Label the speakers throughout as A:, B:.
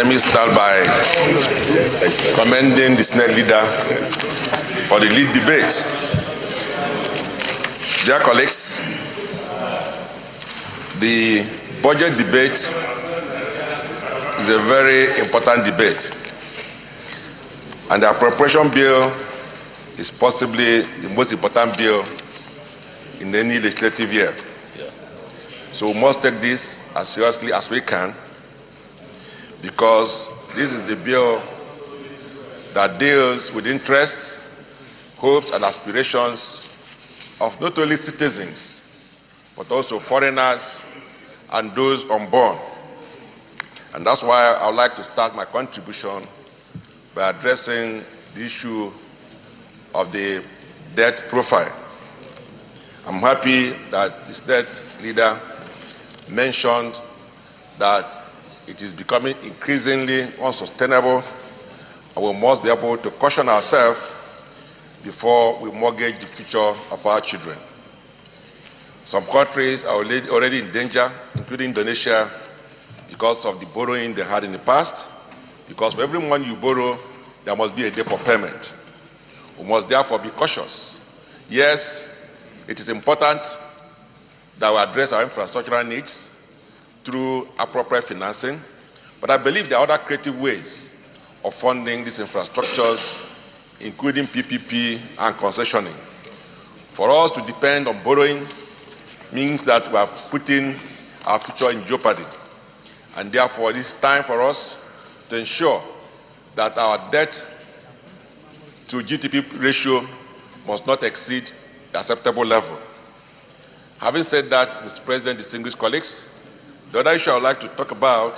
A: Let me start by commending the Senate leader for the lead debate. Dear colleagues, the budget debate is a very important debate, and the appropriation bill is possibly the most important bill in any legislative year. So we must take this as seriously as we can, because this is the bill that deals with interests, hopes, and aspirations of not only citizens, but also foreigners and those unborn. And that's why I would like to start my contribution by addressing the issue of the debt profile. I'm happy that the state leader mentioned that it is becoming increasingly unsustainable, and we must be able to caution ourselves before we mortgage the future of our children. Some countries are already in danger, including Indonesia, because of the borrowing they had in the past. Because for every money you borrow, there must be a day for payment. We must therefore be cautious. Yes, it is important that we address our infrastructural needs through appropriate financing, but I believe there are other creative ways of funding these infrastructures, including PPP and concessioning. For us to depend on borrowing means that we are putting our future in jeopardy, and therefore it is time for us to ensure that our debt to GDP ratio must not exceed the acceptable level. Having said that, Mr. President, distinguished colleagues, the other issue I would like to talk about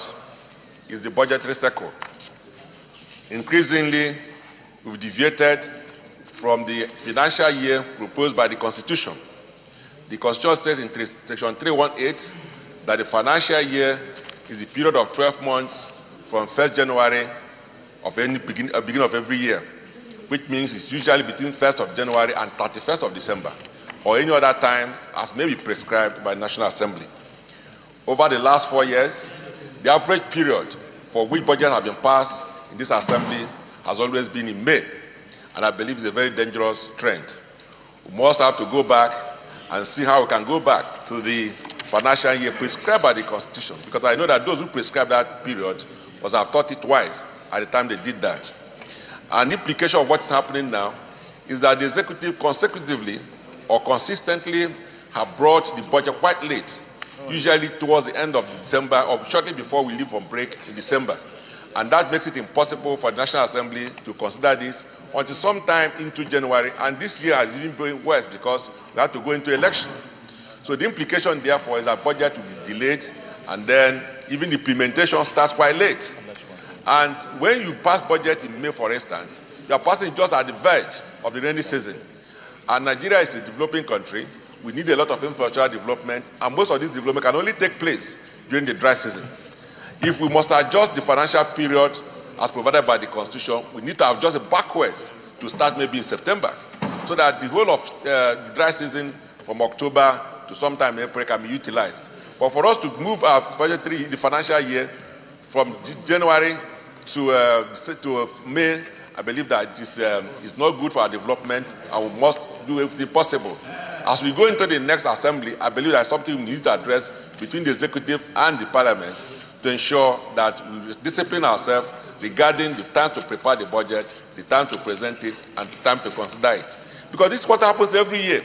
A: is the budgetary cycle. Increasingly, we've deviated from the financial year proposed by the Constitution. The Constitution says in Section 318 that the financial year is the period of 12 months from 1st January of any beginning of every year, which means it's usually between 1st of January and 31st of December, or any other time as may be prescribed by the National Assembly. Over the last 4 years, the average period for which budgets have been passed in this Assembly has always been in May, and I believe it's a very dangerous trend. We must have to go back and see how we can go back to the financial year prescribed by the Constitution, because I know that those who prescribed that period must have thought it twice at the time they did that. And the implication of what is happening now is that the executive consecutively or consistently have brought the budget quite late, usually towards the end of December or shortly before we leave on break in December. And that makes it impossible for the National Assembly to consider this until sometime into January. And this year has even been worse because we have to go into election. So the implication, therefore, is that budget will be delayed, and then even the implementation starts quite late. And when you pass budget in May, for instance, you are passing just at the verge of the rainy season. And Nigeria is a developing country. We need a lot of infrastructure development, and most of this development can only take place during the dry season. If we must adjust the financial period as provided by the Constitution, we need to adjust it backwards to start maybe in September, so that the whole of the dry season from October to sometime April can be utilized. But for us to move our budgetary, the financial year from January to May, I believe that this is not good for our development, and we must do everything possible. As we go into the next assembly, I believe that's something we need to address between the executive and the parliament to ensure that we discipline ourselves regarding the time to prepare the budget, the time to present it, and the time to consider it. Because this is what happens every year.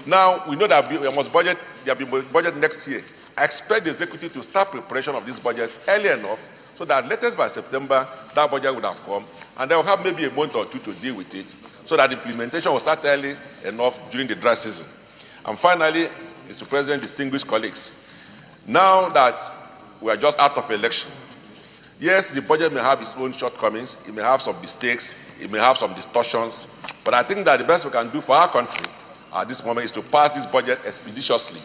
A: Now, we know that we must budget, there will be budget next year. I expect the executive to start preparation of this budget early enough so that latest by September, that budget would have come, and they will have maybe a month or two to deal with it, so that implementation will start early enough during the dry season. And finally, Mr. President, distinguished colleagues, now that we are just out of election, yes, the budget may have its own shortcomings, it may have some mistakes, it may have some distortions, but I think that the best we can do for our country at this moment is to pass this budget expeditiously.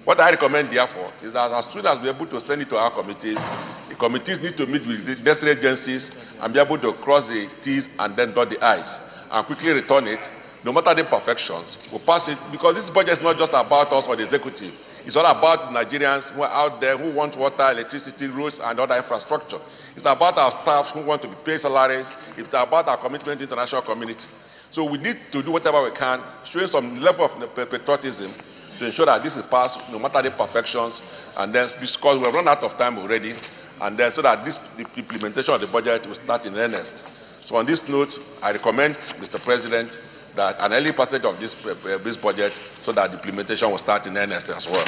A: What I recommend, therefore, is that as soon as we're able to send it to our committees, the committees need to meet with the necessary agencies and be able to cross the T's and then dot the I's and quickly return it. No matter the imperfections, we'll pass it, because this budget is not just about us or the executive. It's all about Nigerians who are out there who want water, electricity, roads, and other infrastructure. It's about our staff who want to be paid salaries. It's about our commitment to the international community. So we need to do whatever we can, showing some level of patriotism to ensure that this is passed, no matter the perfections, and then because we have run out of time already, and then so that the implementation of the budget will start in earnest. So on this note, I recommend, Mr. President, that an early passage of this budget so that the implementation will start in earnest as well.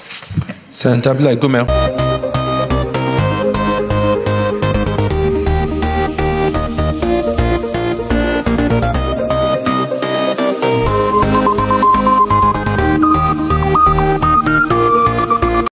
B: Senator Abdullahi Gumel.